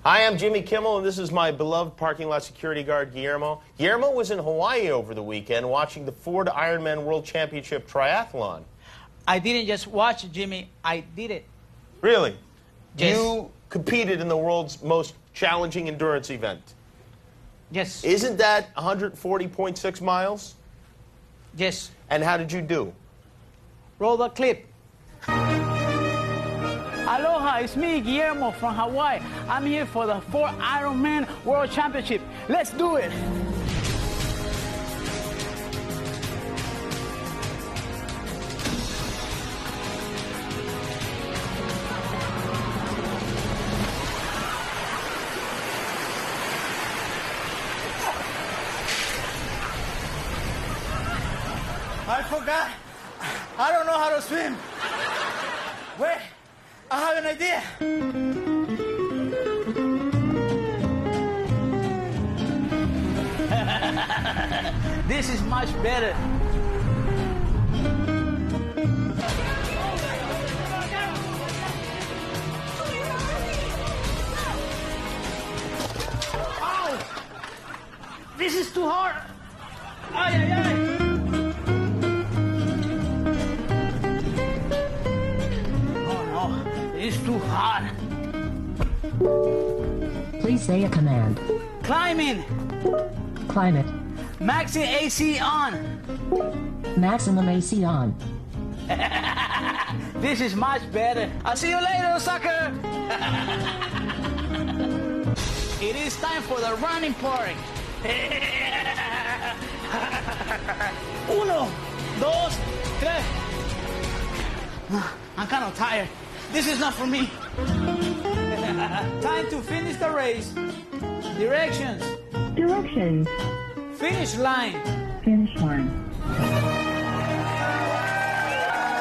Hi, I'm Jimmy Kimmel, and this is my beloved parking lot security guard, Guillermo. Guillermo was in Hawaii over the weekend watching the Ford Ironman World Championship Triathlon. I didn't just watch it, Jimmy. I did it. Really? Yes. You competed in the world's most challenging endurance event. Yes. Isn't that 140.6 miles? Yes. And how did you do? Roll the clip. Aloha, it's me, Guillermo from Hawaii. I'm here for the Ford Ironman World Championship. Let's do it. I forgot. I don't know how to swim. Wait, I have an idea. This is much better. Ow! This is too hard. Ay, ay, ay. It's too hot. Please say a command. Climbing. Climate. Maxi AC on. Maximum AC on. This is much better. I'll see you later, sucker. It is time for the running party. Uno, dos, tres. I'm kind of tired. This is not for me. Time to finish the race. Directions. Directions. Finish line. Finish line.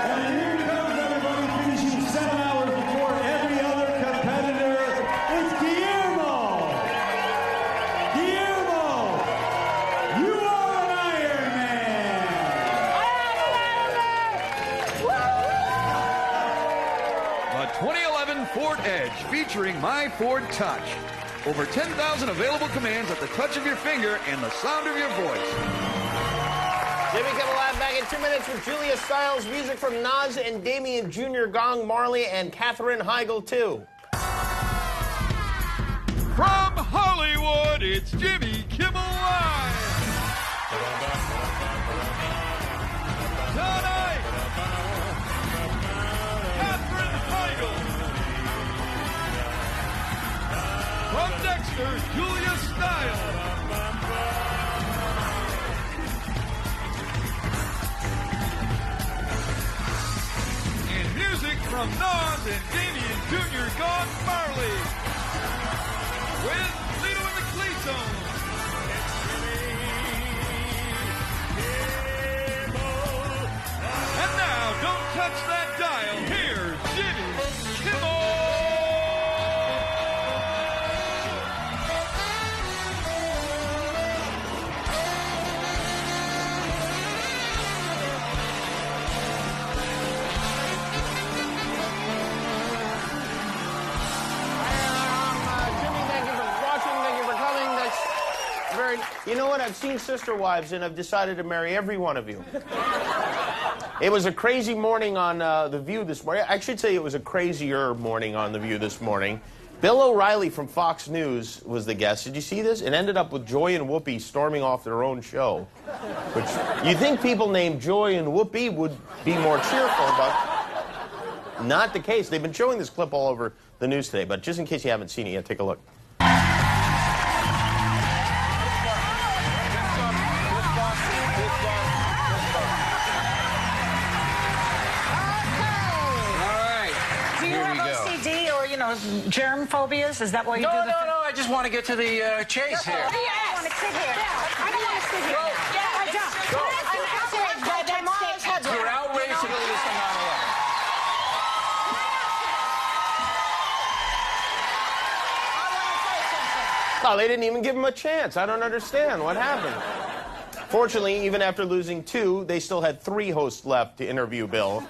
And here comes everybody finishing 7 hours before every other competitor. It's Guillermo. Guillermo, you are an Ironman. A 2011 Ford Edge featuring My Ford Touch. Over 10,000 available commands at the touch of your finger and the sound of your voice. Jimmy Kimmel Live back in 2 minutes with Julia Stiles, music from Nas and Damian Jr., Gong Marley, and Katherine Heigl, too. From Hollywood, it's Jimmy Kimmel Live. Tonight, Katherine Heigl. From Dexter, Julia Stiles. And music from Nas and Damian Jr. Gong Marley. With Lito and the Claytones. And now, don't touch that dial. Here's Jimmy Kimmel. You know what? I've seen Sister Wives, and I've decided to marry every one of you. It was a crazy morning on The View this morning. I should say it was a crazier morning on The View this morning. Bill O'Reilly from Fox News was the guest. Did you see this? It ended up with Joy and Whoopi storming off their own show. Which you think people named Joy and Whoopi would be more cheerful, but not the case. They've been showing this clip all over the news today, but just in case you haven't seen it yet, take a look. Germ phobias? Is that why you do the... No, I just want to get to the chase here. I don't want to sit here. I don't want to sit here. I don't. You're outraged to leave this thing on alone. Oh, they didn't even give him a chance. I don't understand. What happened? Fortunately, even after losing 2, they still had 3 hosts left to interview Bill.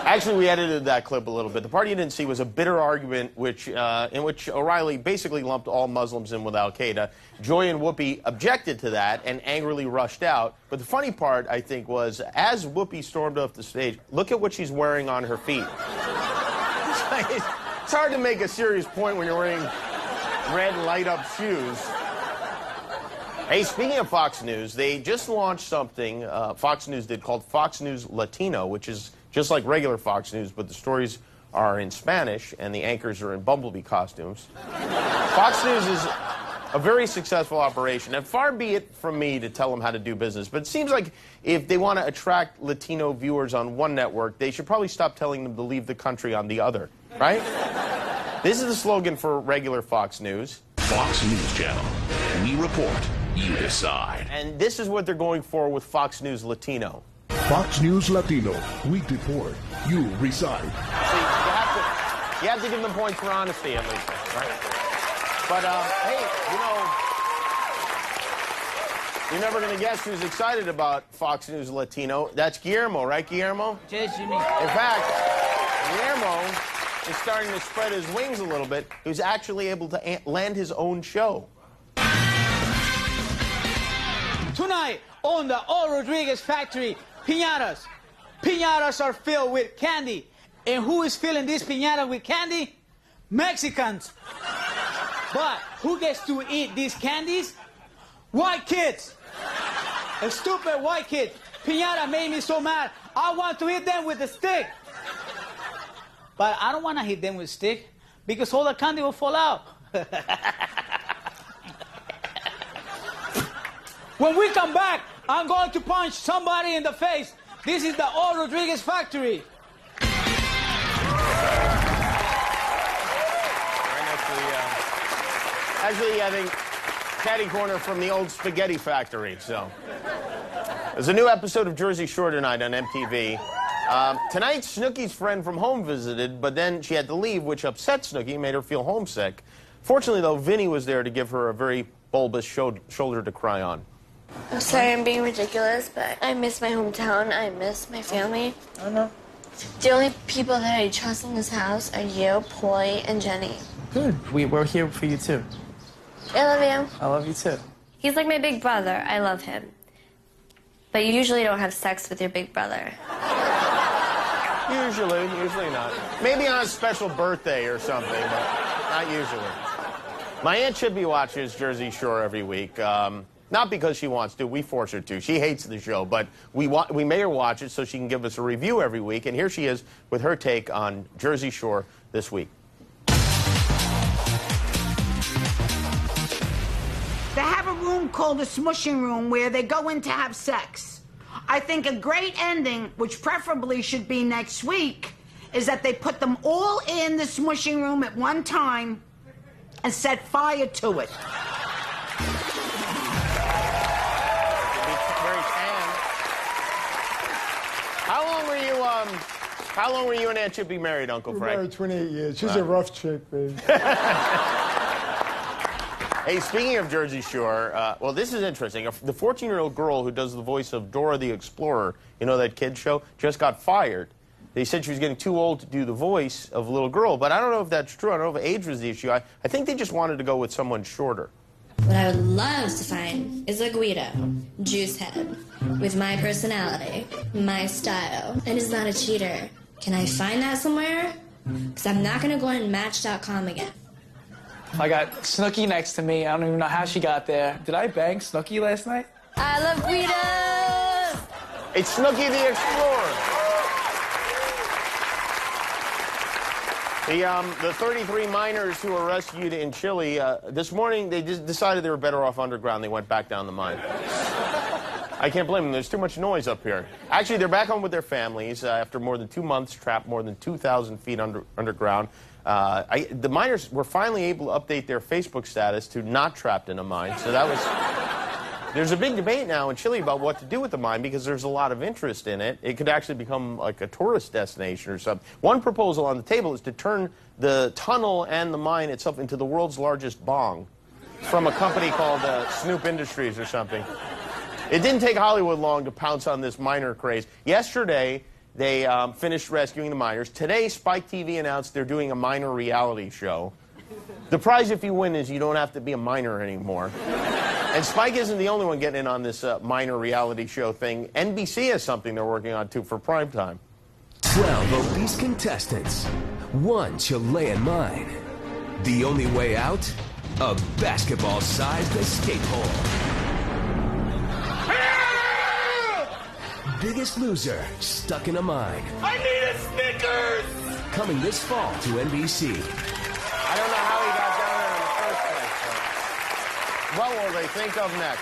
Actually, we edited that clip a little bit. The part you didn't see was a bitter argument in which O'Reilly basically lumped all Muslims in with Al-Qaeda. Joy and Whoopi objected to that and angrily rushed out. But the funny part, I think, was as Whoopi stormed off the stage, look at what she's wearing on her feet. It's hard to make a serious point when you're wearing red light-up shoes. Hey, speaking of Fox News, they just launched something, Fox News did, called Fox News Latino, which is just like regular Fox News, but the stories are in Spanish and the anchors are in Bumblebee costumes. Fox News is a very successful operation, and far be it from me to tell them how to do business, but it seems like if they want to attract Latino viewers on one network, they should probably stop telling them to leave the country on the other, right? This is the slogan for regular Fox News. Fox News Channel. We report, you decide. And this is what they're going for with Fox News Latino. Fox News Latino. We report, you reside. See, you have to give them points for honesty, at least, right? But, hey, you're never going to guess who's excited about Fox News Latino. That's Guillermo, right, Guillermo? Yes, Jimmy. In fact, Guillermo is starting to spread his wings a little bit. He was actually able to land his own show. Tonight on the O. Rodriguez Factory, piñatas. Piñatas are filled with candy. And who is filling this piñata with candy? Mexicans. But who gets to eat these candies? White kids. A stupid white kid. Piñata made me so mad. I want to hit them with a stick. But I don't want to hit them with a stick because all the candy will fall out. When we come back, I'm going to punch somebody in the face. This is the O. Rodriguez Factory. Actually, I think catty corner from the old spaghetti factory, so. There's a new episode of Jersey Shore tonight on MTV. Tonight, Snooki's friend from home visited, but then she had to leave, which upset Snooki, made her feel homesick. Fortunately, though, Vinny was there to give her a very bulbous shoulder to cry on. I'm sorry I'm being ridiculous, but I miss my hometown. I miss my family. I know. The only people that I trust in this house are you, Poi, and Jenny. Good. We're here for you, too. I love you. I love you, too. He's like my big brother. I love him. But you usually don't have sex with your big brother. Usually not. Maybe on a special birthday or something, but not usually. My Aunt Chippy watches Jersey Shore every week. Not because she wants to, we force her to. She hates the show, but we made her watch it so she can give us a review every week. And here she is with her take on Jersey Shore this week. They have a room called the smushing room where they go in to have sex. I think a great ending, which preferably should be next week, is that they put them all in the smushing room at one time and set fire to it. How long were you and Aunt Chippy married, Uncle Frank? Married 28 years. She's a rough chick, baby. Hey, speaking of Jersey Shore, well, this is interesting. The 14-year-old girl who does the voice of Dora the Explorer, you know that kid show, just got fired. They said she was getting too old to do the voice of a little girl, but I don't know if that's true. I don't know if age was the issue. I think they just wanted to go with someone shorter. What I would love to find is a Guido, juice head, with my personality, my style, and is not a cheater. Can I find that somewhere? Because I'm not going to go on Match.com again. I got Snooki next to me. I don't even know how she got there. Did I bang Snooki last night? I love Guidos! It's Snooki the Explorer. The 33 miners who were rescued in Chile, this morning, they just decided they were better off underground. They went back down the mine. I can't blame them. There's too much noise up here. Actually, they're back home with their families after more than 2 months trapped more than 2,000 feet underground. The miners were finally able to update their Facebook status to not trapped in a mine. So that was... There's a big debate now in Chile about what to do with the mine because there's a lot of interest in it. It could actually become like a tourist destination or something. One proposal on the table is to turn the tunnel and the mine itself into the world's largest bong from a company called Snoop Industries or something. It didn't take Hollywood long to pounce on this miner craze. Yesterday, They finished rescuing the miners. Today, Spike TV announced they're doing a miner reality show. The prize if you win is you don't have to be a miner anymore. And Spike isn't the only one getting in on this miner reality show thing. NBC has something they're working on, too, for primetime. 12 obese contestants. One Chilean mine. The only way out? A basketball-sized escape hole. Biggest Loser, stuck in a mine. I need a Snickers! Coming this fall to NBC. I don't know how he got down there in the first place. What will they think of next?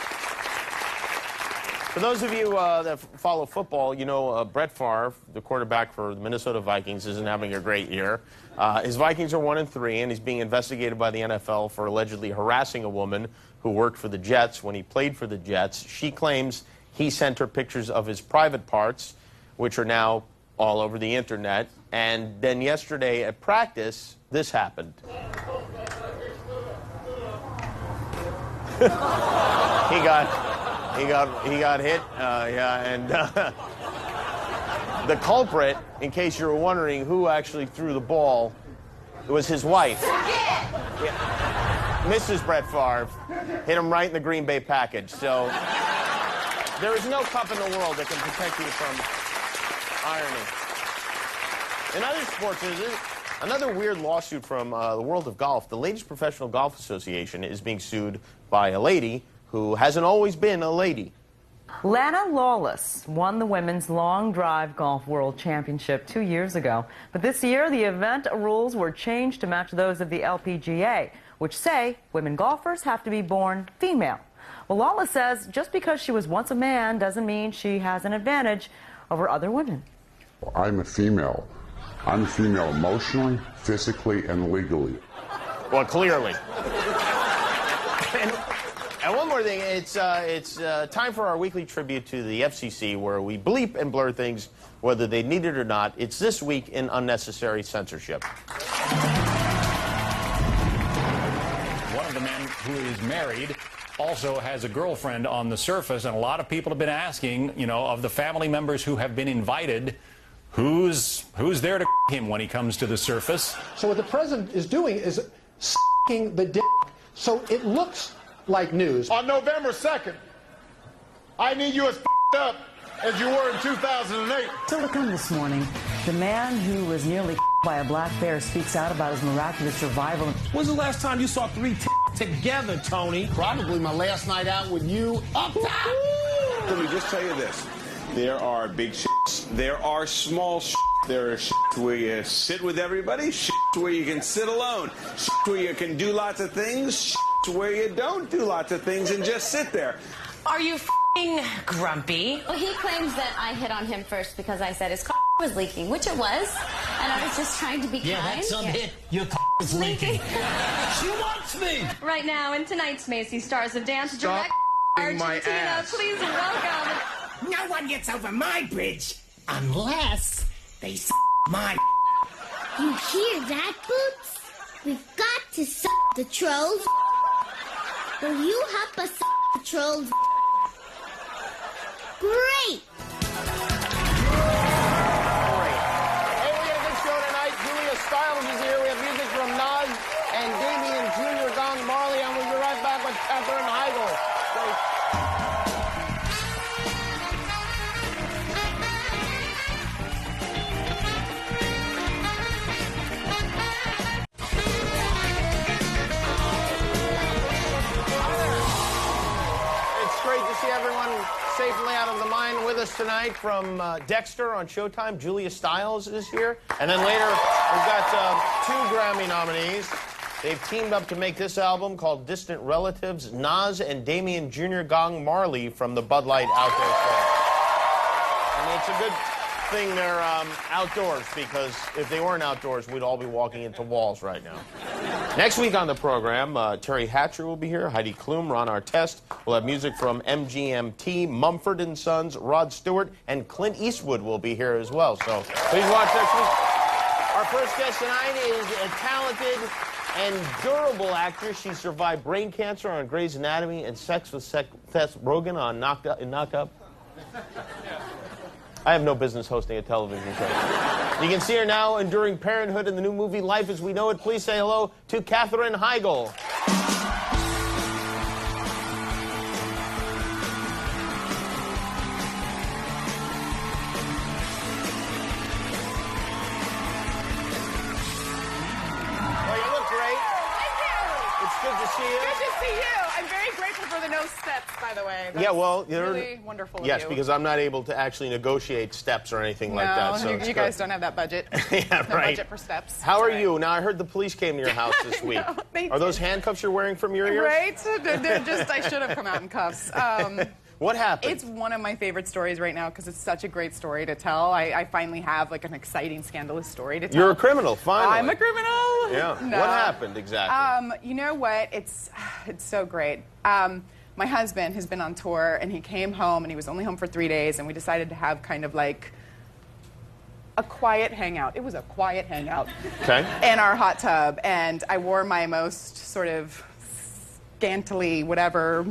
For those of you that follow football, you know Brett Favre, the quarterback for the Minnesota Vikings, isn't having a great year. His Vikings are 1-3, and he's being investigated by the NFL for allegedly harassing a woman who worked for the Jets when he played for the Jets. She claims he sent her pictures of his private parts, which are now all over the internet. And then yesterday at practice, this happened. he got hit. The culprit, in case you were wondering who actually threw the ball, it was his wife. Yeah. Mrs. Brett Favre hit him right in the Green Bay package. So there is no cup in the world that can protect you from irony. In other sports, another weird lawsuit from the world of golf. The Ladies Professional Golf Association is being sued by a lady who hasn't always been a lady. Lana Lawless won the Women's Long Drive Golf World Championship 2 years ago. But this year, the event rules were changed to match those of the LPGA, which say women golfers have to be born female. Well, Lawless says just because she was once a man doesn't mean she has an advantage over other women. I'm a female. I'm a female emotionally, physically, and legally. Well, clearly. And one more thing, it's time for our weekly tribute to the FCC, where we bleep and blur things whether they need it or not. It's This Week in Unnecessary Censorship. One of the men who is married also has a girlfriend on the surface, and a lot of people have been asking, you know, of the family members who have been invited, who's there to him when he comes to the surface. So what the president is doing is s**ing the dick, so it looks like news. On November 2nd, I need you as up as you were in 2008. Still to come this morning, the man who was nearly by a black bear speaks out about his miraculous survival. When's the last time you saw three together, Tony? Probably my last night out with you up top. Let me just tell you this. There are big shits. There are small shits. There are shits where you sit with everybody, shits where you can sit alone, shits where you can do lots of things, shits where you don't do lots of things and just sit there. Are you f***ing grumpy? Well, he claims that I hit on him first because I said his car was leaking, which it was, and I was just trying to be kind. That's a hit. Your car is leaking. She wants me. Right now, in tonight's Macy's Stars of Dance, Stop direct my Argentina. ass. Please welcome. No one gets over my bridge unless they my. You hear that, Boots? We've got to suck the trolls. Will you help us suck the trolls? Great! Hey, we got a good show tonight. Julia Stiles is here. We have music from Nas and Damian Jr. Gong Marley, and we'll be right back with Katherine Heigl. Everyone safely out of the mine. With us tonight from Dexter on Showtime, Julia Stiles is here. And then later, we've got 2 Grammy nominees. They've teamed up to make this album called Distant Relatives, Nas and Damian Jr. Gong Marley from the Bud Light Outdoor Show. I mean, it's a good thing they're outdoors, because if they weren't outdoors, we'd all be walking into walls right now. Next week on the program, Terry Hatcher will be here, Heidi Klum, Ron Artest. We'll have music from MGMT, Mumford & Sons, Rod Stewart, and Clint Eastwood will be here as well. So please watch next week. Our first guest tonight is a talented and durable actress. She survived brain cancer on Grey's Anatomy and sex with Seth Rogen on Knocked Up. I have no business hosting a television show. You can see her now enduring parenthood in the new movie Life as We Know It. Please say hello to Katherine Heigl. Well, you look great. Thank you. It's good to see you. Good to see you. I'm very grateful for the no steps, by the way. That's Yeah, well, you're really wonderful of Yes, you. because I'm not able to actually negotiate steps or anything like that. So you it's guys good. don't have that budget. Yeah, no right. budget for steps. How are It's all you? Now, I heard the police came to your house this week. they Are those handcuffs you're wearing from your ears? Right? They're just, I should have come out in cuffs. What happened? It's one of my favorite stories right now because it's such a great story to tell. I finally have like an exciting, scandalous story to tell. You're a criminal, finally. I'm a criminal. Yeah. No. What happened exactly? You know what? It's so great. My husband has been on tour and he came home and he was only home for 3 days and we decided to have kind of like a quiet hangout. It was a quiet hangout. Okay. In our hot tub, and I wore my most sort of scantily whatever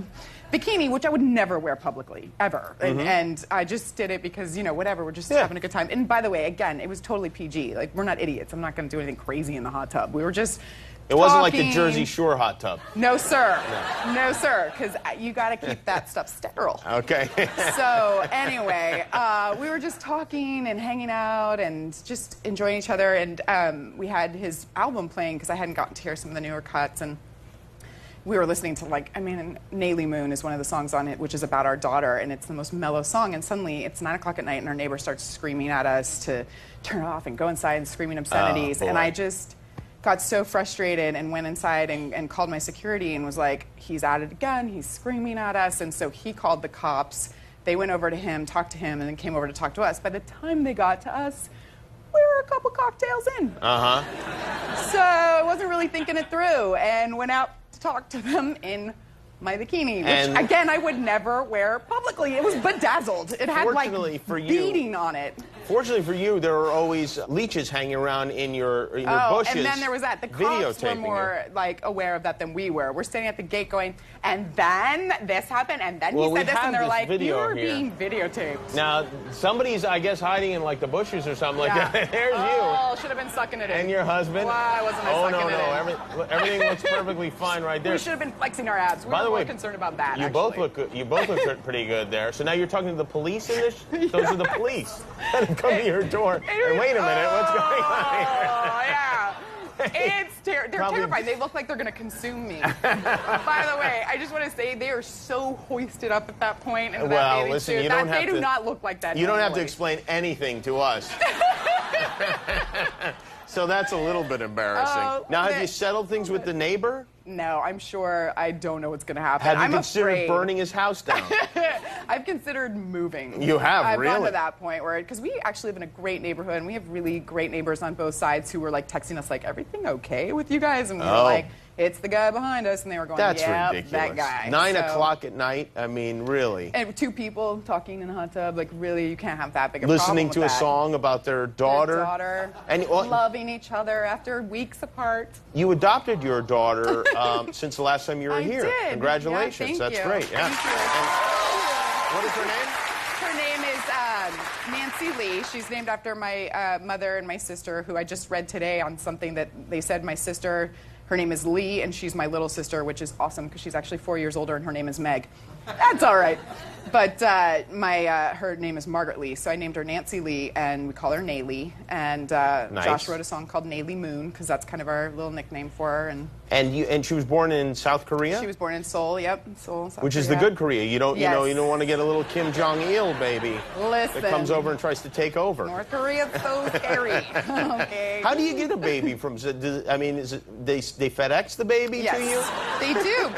bikini, which I would never wear publicly, ever. And I just did it because, you know, whatever, we're just having a good time. And by the way, again, it was totally PG. Like, we're not idiots. I'm not going to do anything crazy in the hot tub. We were just It wasn't like the talking. Jersey Shore hot tub. No, sir. No, sir, because you got to keep that stuff sterile. Okay. So anyway, we were just talking and hanging out and just enjoying each other. And we had his album playing because I hadn't gotten to hear some of the newer cuts. And we were listening to, like, I mean, Naily Moon is one of the songs on it, which is about our daughter. And it's the most mellow song. And suddenly it's 9 o'clock at night and our neighbor starts screaming at us to turn it off and go inside and screaming obscenities. boy. And I just got so frustrated and went inside and called my security and was like, he's at it again, he's screaming at us. And so he called the cops. They went over to him, talked to him, and then came over to talk to us. By the time they got to us, we were a couple cocktails in. So I wasn't really thinking it through and went out to talk to them in my bikini, which, And- again, I would never wear publicly. It was bedazzled. It had, like, Fortunately for you- beading on it. Fortunately for you, there were always leeches hanging around in your bushes. And then there was that. The cops were videotaping more like aware of that than we were. We're standing at the gate going, and then this happened, and then Well, he we said this, have and they're this like, video you're here. being videotaped. Now, somebody's, I guess, hiding in like the bushes or something like Yeah. that. There's Oh, should have been sucking it in. you. And your husband. Why wasn't I Oh, sucking no, it no. in? Everything looks perfectly fine right there. We should have been flexing our abs. We By were the more way, concerned about that, You actually. both look good. You both look pretty good there. So now you're talking to the police in this? Those are the police that have come to your door. And wait a minute, what's going on here? Oh, yeah. They're Probably- terrified. They look like they're going to consume me. By the way, I just want to say they are so hoisted up at that point into that Well, bathing listen, suit. you don't have They to. do not look like that You don't have to normally. explain anything to us. So that's a little bit embarrassing. Oh, Now, have but- you settled things with the neighbor? No, I'm sure. I don't know what's going to happen. Have you I'm considered afraid. burning his house down? I've considered moving. You have, I've gone really? to that point where, because we actually live in a great neighborhood, and we have really great neighbors on both sides who were like texting us, like, everything okay with you guys? And we were Oh. like, it's the guy behind us, and they were going, That's yeah, ridiculous. that guy. 9 So- o'clock at night? I mean, really? And 2 people talking in a hot tub, like, really, you can't have that big a Listening to problem a with that. song about their daughter? Their daughter, And well, loving each other after weeks apart. you adopted your daughter since the last time you were I here. did. Congratulations. Yeah, thank That's you. great. Yeah. Thank you. And what is her name? Her name is Nancy Lee. She's named after my mother and my sister, who I just read today on something that they said my sister, her name is Lee, and she's my little sister, which is awesome because she's actually 4 years older and her name is Meg. That's all right. But her name is Margaret Lee, so I named her Nancy Lee, and we call her Naily. And Nice. Josh wrote a song called Naily Moon because that's kind of our little nickname for her. And she was born in South Korea? She was born in Seoul. Yep, Seoul, South Which is the Korea. good Korea. You don't, Yes. you don't want to get a little Kim Jong Il baby Listen. that comes over and tries to take over. North Korea's so scary. Okay. How do you get a baby from? I mean, is it they FedEx the baby Yes, to you? they do.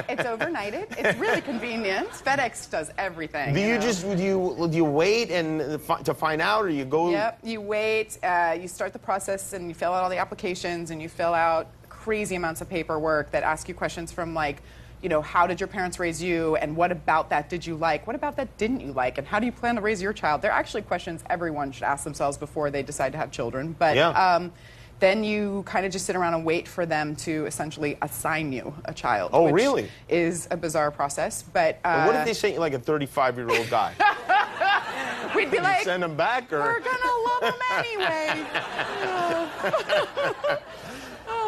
It's overnighted. It's really convenient. FedEx does everything. Do you know? just do you wait and to find out, or you go? Yep. You wait. You start the process, and you fill out all the applications, and you fill out crazy amounts of paperwork that ask you questions from like, you know, how did your parents raise you, and what about that did you like? What about that didn't you like? And how do you plan to raise your child? They're actually questions everyone should ask themselves before they decide to have children. But Yeah. then you kind of just sit around and wait for them to essentially assign you a child. Oh, which really? Is a bizarre process. But What if they sent you like a 35-year-old guy? we'd be like, send them back, or we're gonna love them anyway.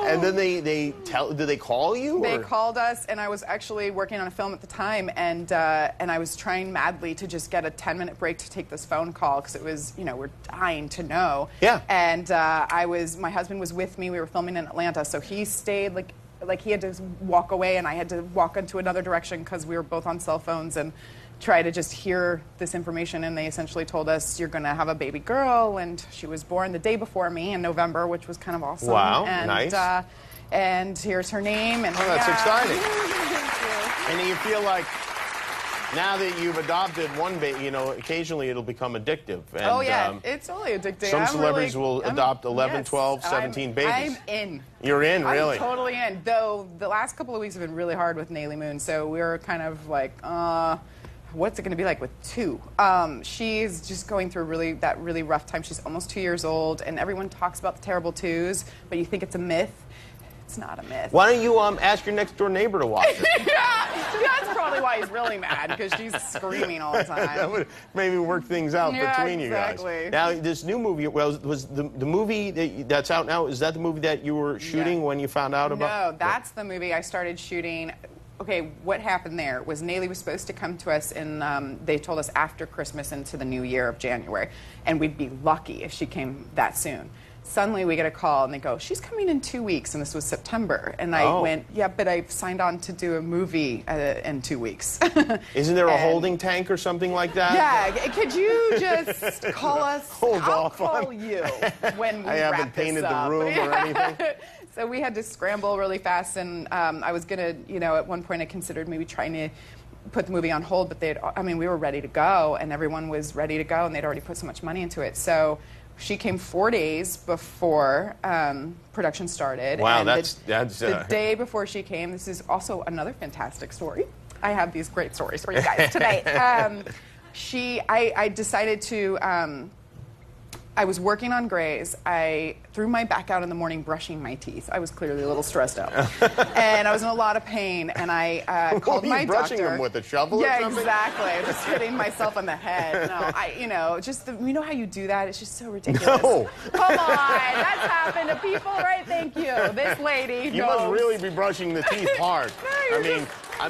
And then do they call you? They or? called us, and I was actually working on a film at the time, and I was trying madly to just get a 10-minute break to take this phone call because it was, we're dying to know. Yeah. And my husband was with me. We were filming in Atlanta, so he stayed like he had to walk away, and I had to walk into another direction because we were both on cell phones and try to just hear this information. And they essentially told us, you're going to have a baby girl, and she was born the day before me in November, which was kind of awesome. Wow, and, nice. And here's her name. And that's exciting. Thank you. And you feel like now that you've adopted one baby, occasionally it'll become addictive. And, oh, yeah, it's totally addicting. Some celebrities will adopt 11, yes, 12, 17 babies. I'm in. You're in, really? I'm totally in. Though the last couple of weeks have been really hard with Nayli Moon, so we're kind of like, what's it going to be like with 2? She's just going through that really rough time. She's almost 2 years old, and everyone talks about the terrible 2s, but you think it's a myth. It's not a myth. Why don't you ask your next door neighbor to watch it? Yeah, that's probably why he's really mad, because she's screaming all the time. That would maybe work things out between you guys. Now, this new movie, was the movie that's out now, is that the movie that you were shooting when you found out about? No, that's the movie I started shooting. Okay, what happened there was Nayli was supposed to come to us they told us after Christmas into the new year of January, and we'd be lucky if she came that soon. Suddenly we get a call and they go, she's coming in 2 weeks, and this was September. And I went, yeah, but I've signed on to do a movie in 2 weeks. Isn't there a holding tank or something like that? Yeah, could you just call us? I'll call on. you when we I wrap haven't painted this up. the room or anything. So we had to scramble really fast, and I was gonna, at one point I considered maybe trying to put the movie on hold, but we were ready to go, and everyone was ready to go, and they'd already put so much money into it. So she came 4 days before production started. Wow, and that's the day before she came. This is also another fantastic story. I have these great stories for you guys tonight. I decided to. I was working on Grey's. I threw my back out in the morning brushing my teeth. I was clearly a little stressed out. And I was in a lot of pain, and I called my doctor. Brushing them with a shovel or something? Yeah, exactly. I was just hitting myself on the head. No, you know how you do that? It's just so ridiculous. No. Come on, that's happened to people, right? Thank you. This lady You must really be brushing the teeth hard.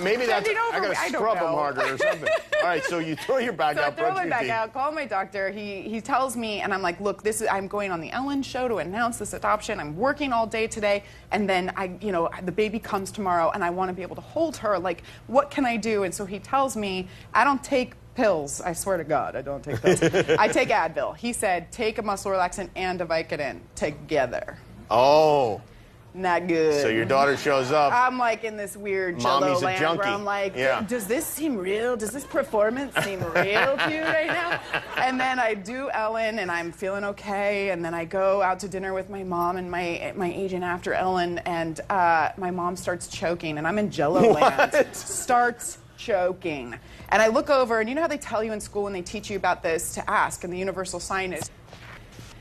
Maybe that's, I gotta scrub them harder or something. All right, so you throw your back out, brush your teeth. So I throw my back out, call my doctor. He tells me, and I'm like, look, I'm going on the Ellen show to announce this adoption. I'm working all day today, and then the baby comes tomorrow, and I want to be able to hold her. Like, what can I do? And so he tells me, I don't take pills. I swear to God, I don't take pills. I take Advil. He said, take a muscle relaxant and a Vicodin together. Oh. Not good. So your daughter shows up. I'm like in this weird Jello land where I'm like, yeah. Does this seem real? Does this performance seem real to you right now? And then I do Ellen, and I'm feeling okay. And then I go out to dinner with my mom and my agent after Ellen, and my mom starts choking, and I'm in Jello land. Starts choking. And I look over, and you know how they tell you in school when they teach you about this to ask, and the universal sign is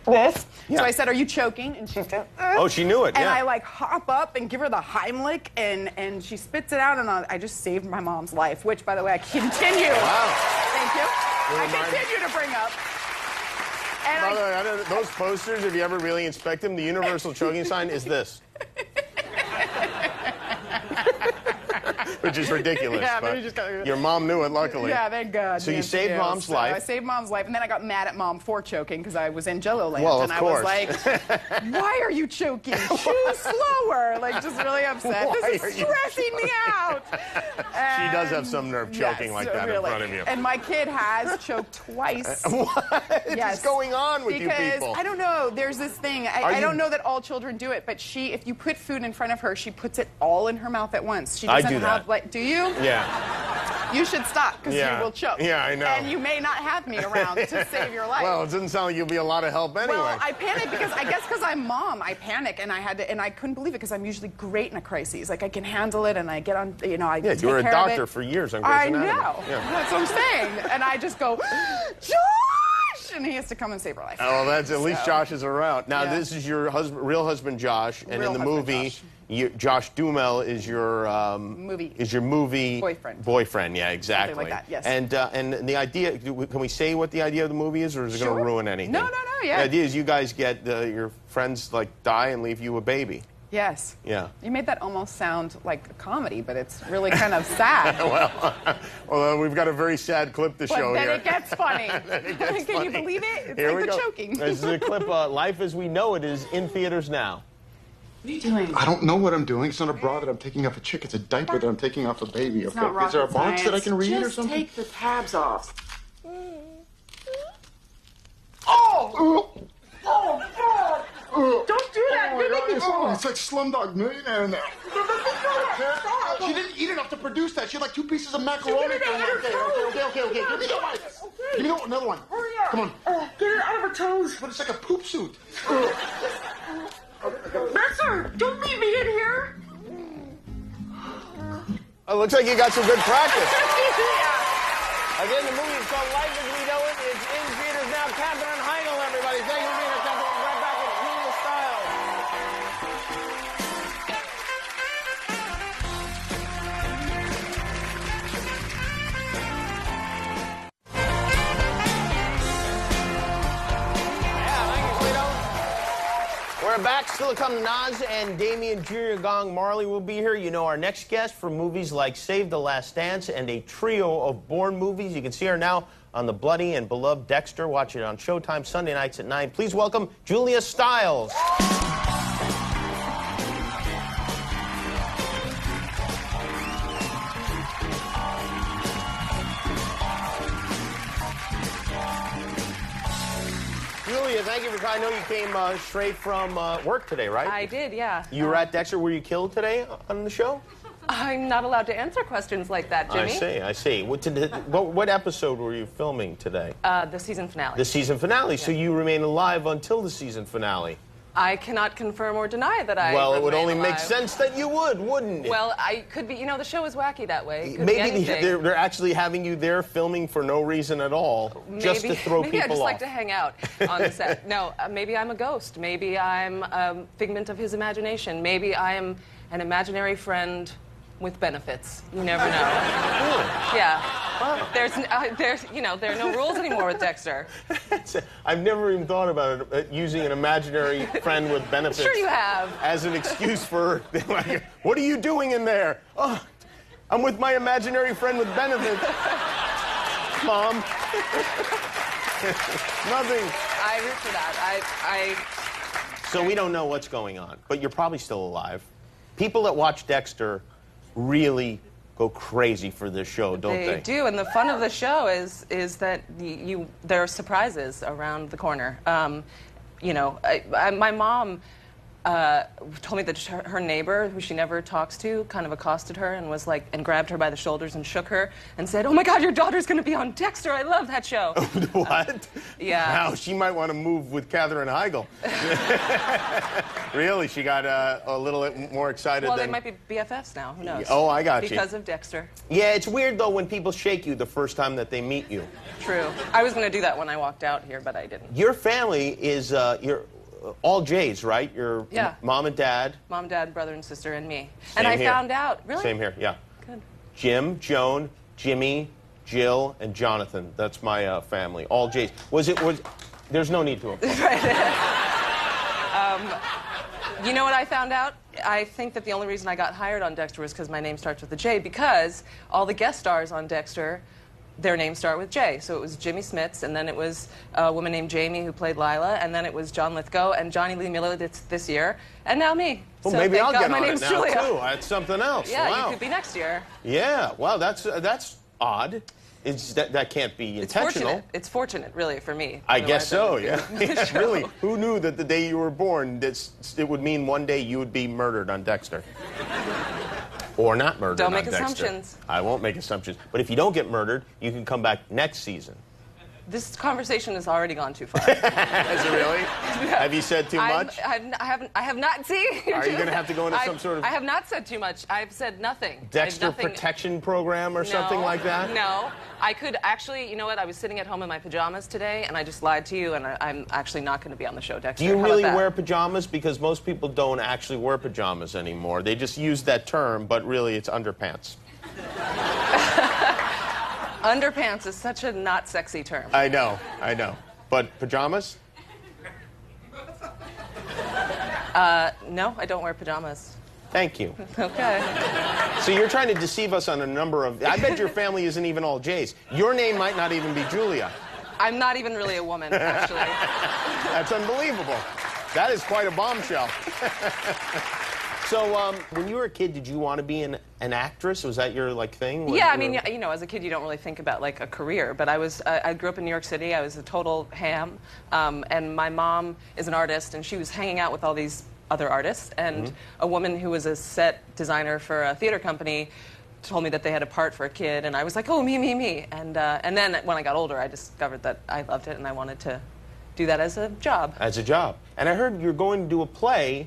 this. Yeah. So I said, are you choking? And she said, oh, she knew it, and yeah. I hop up and give her the Heimlich, and she spits it out, and I just saved my mom's life, which, by the way, I continue. Wow. Thank you. I continue to bring up. And by the way, I don't, those posters, if you ever really inspect them, the universal choking sign is this. Which is ridiculous. Yeah, but your mom knew it, luckily. Yeah, thank God. So you saved mom's life. I saved mom's life, and then I got mad at mom for choking because I was in Jello land, well, and I was like, "Why are you choking? Chew slower!" Like, just really upset. This is stressing me out. She does have some nerve choking like that in front of you. And my kid has choked twice. What is going on with you people? Because I don't know. There's this thing. I don't know that all children do it, but if you put food in front of her, she puts it all in her mouth at once. She doesn't have do you? Yeah. You should stop because you will choke. Yeah, I know. And you may not have me around to save your life. Well, it doesn't sound like you'll be a lot of help anyway. Well, I panicked because I'm mom. I panic, and I couldn't believe it because I'm usually great in a crisis. Like, I can handle it, and I get on. I take you were a care doctor of it. for years on Grey's Anatomy. I know. Yeah. That's what I'm saying. And I just go, George. and he has to come and save her life. Oh, that's at least So, Josh is around. Now, yeah. this is your real husband, Josh, and Real in the husband, movie, Josh Duhamel is your movie boyfriend. Boyfriend, yeah, exactly. Something like that, yes. And the idea, can we say what the idea of the movie is, or is it going to ruin anything? No, yeah. The idea is you guys get your friends like die and leave you a baby. Yes. Yeah. You made that almost sound like a comedy, but it's really kind of sad. well, we've got a very sad clip to show But then here. it gets funny. Can Can you believe it? It's Here like we the go. choking. This is a clip, Life as We Know It is in theaters now. What are you doing? I don't know what I'm doing. It's not a bra that I'm taking off a chick. It's a diaper that I'm taking off a baby. It's Okay. not Is there a rocket box that I science. can read or Just something? take the tabs off. Oh! Oh, God! Don't do that. You're making It's like Slumdog Millionaire in there. She didn't eat enough to produce that. She had like 2 pieces of macaroni. Okay. Give me the one. Give me another one. Hurry up. Come on. Get it out of her toes. But it's like a poop suit. Spencer, don't leave me in here. Oh, looks like you got some good practice. Again, the movie is called Life as We Know It. It's in theaters now. Katherine Heigl, everybody. Thank you for being here, Katherine. Right back with Julia Stiles. We're back. Still to come, Nas and Damian Jr. Gong Marley will be here. You know our next guest for movies like Save the Last Dance and a trio of Bourne movies. You can see her now on the bloody and beloved Dexter. Watch it on Showtime Sunday nights at 9. Please welcome Julia Stiles. Julia, thank you for coming. I know you came straight from work today, right? I did, yeah. You were at Dexter. Were you killed today on the show? I'm not allowed to answer questions like that, Jimmy. I see. What episode were you filming today? The season finale. The season finale. So you remain alive until the season finale. I cannot confirm or deny that I Well, it would remain only make alive. sense that you would, wouldn't it? Well, I could be, the show is wacky that way. It could be Maybe anything. they're actually having you there filming for no reason at all, just to throw maybe people I just off. like to hang out on the set. No, maybe I'm a ghost. Maybe I'm a figment of his imagination. Maybe I am an imaginary friend with benefits. You never know. Yeah. There are no rules anymore with Dexter. I've never even thought about it, using an imaginary friend with benefits. Sure you have. As an excuse for, like, what are you doing in there? Oh, I'm with my imaginary friend with benefits. Mom. Nothing. I root for that. So we don't know what's going on, but you're probably still alive. People that watch Dexter really go crazy for this show, don't they? They do, and the fun of the show is that there are surprises around the corner. My mom told me that her neighbor, who she never talks to, kind of accosted her and was like, and grabbed her by the shoulders and shook her and said, "Oh my God, your daughter's going to be on Dexter. I love that show." What? Yeah. Now she might want to move with Katherine Heigl. Really? She got a little more excited Well, than... they might be BFFs now. Who knows? Oh, I got you. Because of Dexter. Yeah, it's weird, though, when people shake you the first time that they meet you. True. I was going to do that when I walked out here, but I didn't. Your family is, you're all J's, right? Your Yeah. mom and dad. Mom, dad, brother, and sister, and me. Same And I here. found out. Really? Same here, yeah. Good. Jim, Joan, Jimmy, Jill, and Jonathan. That's my family. All J's. There's no need to apologize. You know what I found out? I think that the only reason I got hired on Dexter was because my name starts with a J, because all the guest stars on Dexter, their names start with J. So it was Jimmy Smits, and then it was a woman named Jamie who played Lila, and then it was John Lithgow and Johnny Lee Miller this year, and now me. Well, so maybe thank I'll God get my on it name's now, Julia. too. That's something else. Yeah, Wow. you could be next year. Yeah, wow, that's that can't be intentional. It's fortunate, really, for me. I guess so, Otherwise, yeah. I wouldn't be Really, who knew that the day you were born, it would mean one day you would be murdered on Dexter? Or not murdered Don't on make Dexter. assumptions. I won't make assumptions. But if you don't get murdered, you can come back next season. This conversation has already gone too far. Has it really? Have you said too much? I have not. See? Are you going to have to go into some sort of... I have not said too much. I've said nothing. Dexter protection program or something like that? No. I could actually, you know what? I was sitting at home in my pajamas today, and I just lied to you, and I'm actually not going to be on the show, Dexter. Do you How really about that? wear pajamas? Because most people don't actually wear pajamas anymore. They just use that term, but really it's underpants. Underpants is such a not sexy term. I know. But pajamas? No, I don't wear pajamas. Thank you. Okay. So you're trying to deceive us on a number of... I bet your family isn't even all J's. Your name might not even be Julia. I'm not even really a woman, actually. That's unbelievable. That is quite a bombshell. So, when you were a kid, did you want to be an actress? Was that your, thing? Yeah, I mean, you know, as a kid, you don't really think about, a career. But I grew up in New York City. I was a total ham. And my mom is an artist, and she was hanging out with all these other artists. And a woman who was a set designer for a theater company told me that they had a part for a kid. And I was like, oh, me. And then when I got older, I discovered that I loved it, and I wanted to do that as a job. As a job. And I heard you're going to do a play...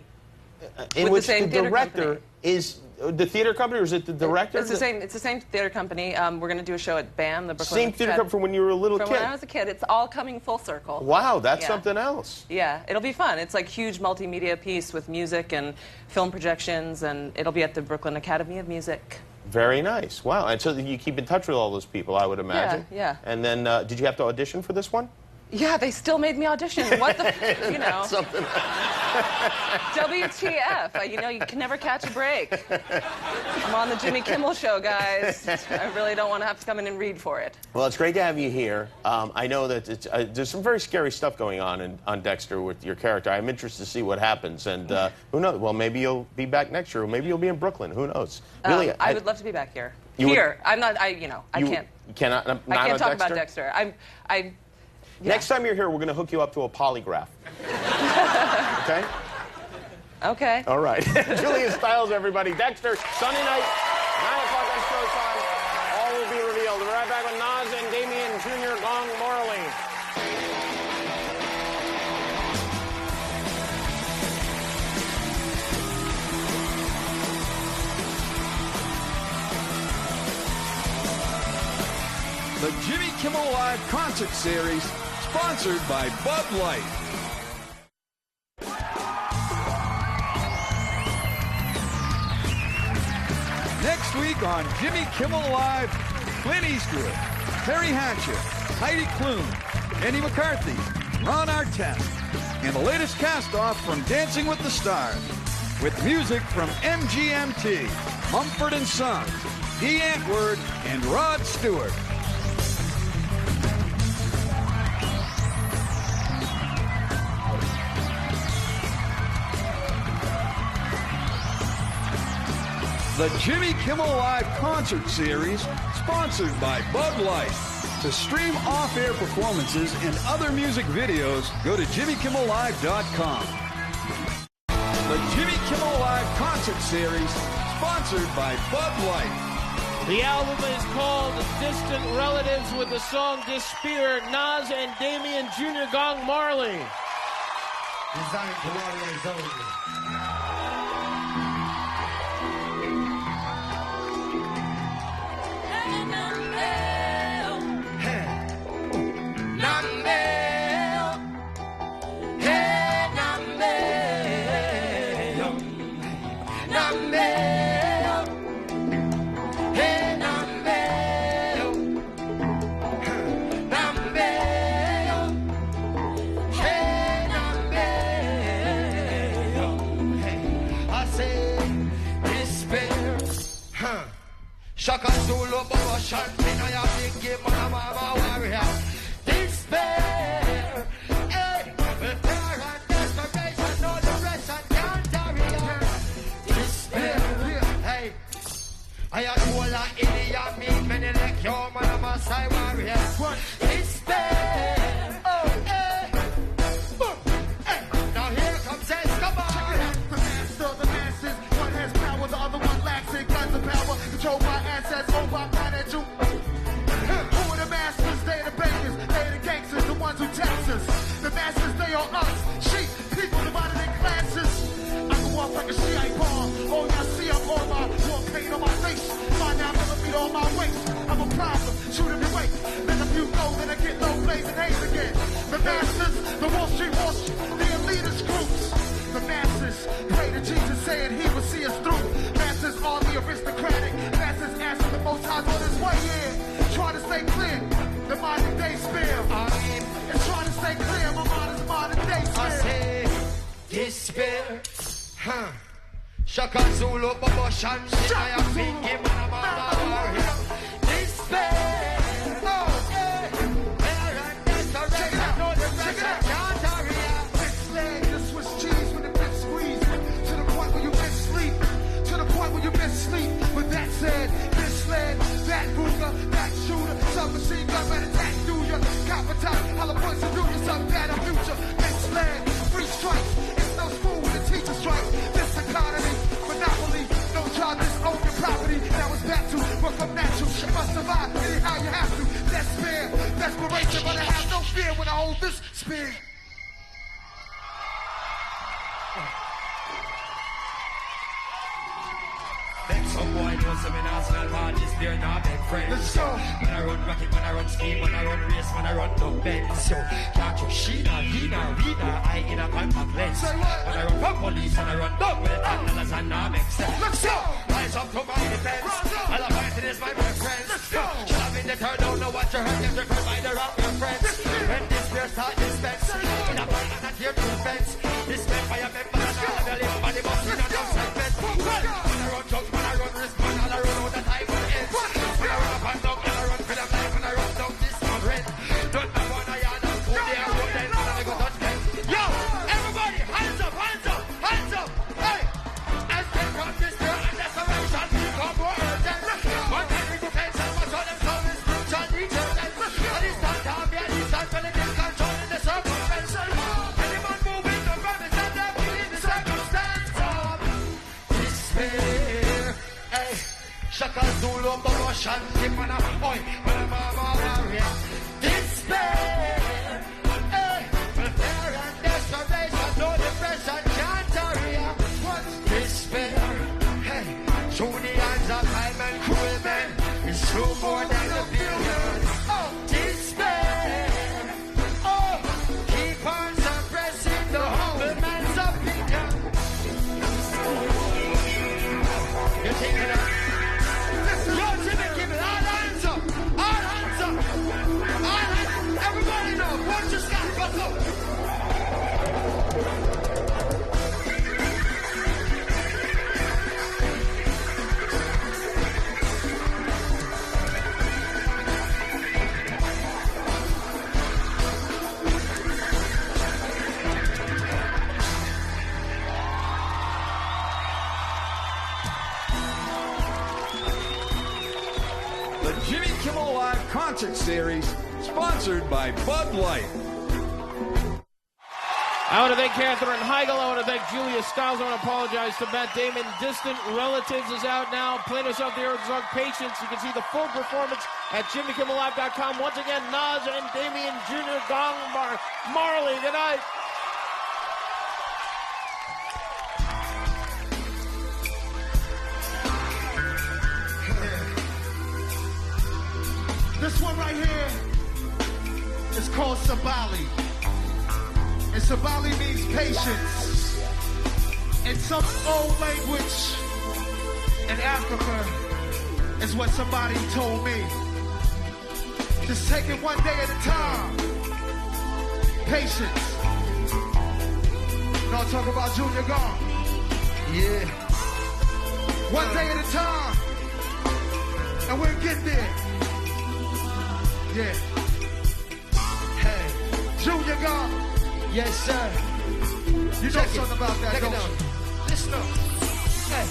in with which the same the director company. Is the theater company, or is it the director? It's the same. It's the same theater company. We're going to do a show at BAM, the Brooklyn. Same theater company from when you were a little from kid. When I was a kid, it's all coming full circle. Wow, that's Yeah. something else. Yeah, it'll be fun. It's like huge multimedia piece with music and film projections, and it'll be at the Brooklyn Academy of Music. Very nice. Wow, and so you keep in touch with all those people, I would imagine. Yeah. And then, did you have to audition for this one? Yeah, they still made me audition. What the, you know? That's something. WTF? You know, you can never catch a break. I'm on the Jimmy Kimmel Show, guys. I really don't want to have to come in and read for it. Well, it's great to have you here. I know that there's some very scary stuff going on Dexter with your character. I'm interested to see what happens, and who knows? Well, maybe you'll be back next year, or maybe you'll be in Brooklyn. Who knows? Really, I would love to be back here. You would- Here, I'm not. I can't. You cannot. Not I can't on talk Dexter? about Dexter. Yeah. Next time you're here, we're going to hook you up to a polygraph. Okay? Okay. All right. Julia Stiles, everybody. Dexter, Sunday night, 9 o'clock on Showtime. All will be revealed. We'll be right back with Nas and Damien Jr. Gong Marley. The Jimmy Kimmel Live Concert Series, sponsored by Bud Light. Next week on Jimmy Kimmel Live, Clint Eastwood, Terry Hatcher, Heidi Klum, Eddie McCarthy, Ron Artest, and the latest cast-off from Dancing with the Stars, with music from MGMT, Mumford & Sons, Dee Antwoord, and Rod Stewart. The Jimmy Kimmel Live Concert Series, sponsored by Bud Light. To stream off-air performances and other music videos, go to JimmyKimmelLive.com. The Jimmy Kimmel Live Concert Series, sponsored by Bud Light. The album is called Distant Relatives with the song Despair, Nas and Damien Jr. Gong Marley. Designed for warriors only. Shaka Zulu, Bobo Shanti, I am the game, Mama Warrior. Despair, hey, with terror and desperation, no direction can carry on. Despair, hey, I am Ola, Ilya, me, many like your Mama Sai Warrior. Despair, oh, hey, now here comes Escobar. Master the masses, one has power, the other one lacks it. Guns of power, control my assets, over my planet. Who are the masters? They the bakers, they the despair. Huh. Shaka Zulu, Bobo Shan, I am thinking, warrior. Despair. Oh, yeah. Fear and desperation, no depression, can't hurry up. Misled, the Swiss cheese with a bit squeezed. To the point where you miss sleep. To the point where you miss sleep. With that said, misled, that booger, that shooter, submachine gun, man, attack, do ya. Copper top, holla points to do ya, something bad or future. Misled, free strikes. It's no school with a teacher strike. This economy, monopoly, no charges, own your property. Now it's back to work up natural. You must survive anyhow you have to. Despair, desperation, but I have no fear when I hold this spear. Some boy knows some in Arsenal parties, they're not big friends. So, when I run rocket, when I run scheme, when I run race, when I run no bend. So, can't you Sheena, Rina, I in a contact lens. When I run for police, and I run double $10 and now make sense. Let's go! Rise up to my defense. All of my is my preference. Should have been the third, don't know what you heard, you're the reminder of your friends. When this beer start dispense, in a burn and not here to fence. This meant by a member and all of the live body must in a dumb segment. When I run drugs, when I run risk, when I run out the time will end. When I run up and down, when I run for the life, when I run down this not rent. Don't know what I am, who they are, who then, when I go touch them. Yo, everybody, hands up, hands up, hands up. Hey, as they run this girl and desperation, become more urgent. One every defense and what's all them come is spiritual deterrent. And it's not down there, it's not feeling this control in the circumference. Any man moving the promise and they're feeling the circumstance of despair. Hey, Shaka Zulu, Bobo Shanti, Mana, Oi, Mana, Mama, Warrior. Despair. Hey, fear and desperation, no depression, can't hurry up. Despair. Hey, through the hands of time and cruel men, it's true more than a billion. Oh, despair. Oh, keep on suppressing the humble man's opinion. You think it up? Yo, Jimmy, give it all hands up. All hands up. All hands. Everybody know. Watch your sky. Let's go. The Jimmy Kimmel Live Concert Series, sponsored by Bud Light. I want to thank Katherine Heigl. I want to thank Julia Stiles. I want to apologize to Matt Damon. Distant Relatives is out now. Plaintiffs of the Earth song Patience. You can see the full performance at JimmyKimmelLive.com. Once again, Nas and Damian Jr. Gong Marley. Good night. This one right here is called Sabali. And Sabali means patience. In some old language in Africa is what somebody told me. Just take it one day at a time. Patience. You know, talk about Junior Gong. Yeah. One day at a time. And we'll get there. Yeah. Hey, Junior Gong. Yes, sir. You know something about that, don't you? Listen up. Hey,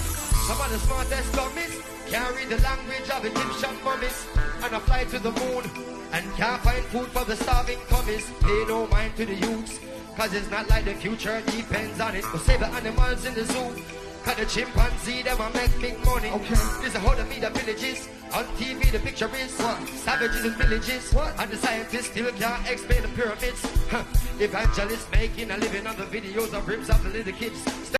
some of the smartest dummies can't read the language of Egyptian mummies. And I fly to the moon and can't find food for the starving tummies. Pay no mind to the youths, cause it's not like the future depends on it. Go save the animals in the zoo. Cause the chimpanzee, them a make big money. Okay. This is how they feed the villages. On TV, the picture is what? Savages and villages. What? And the scientists still can't explain the pyramids. Evangelists making a living on the videos of ribs of the little kids.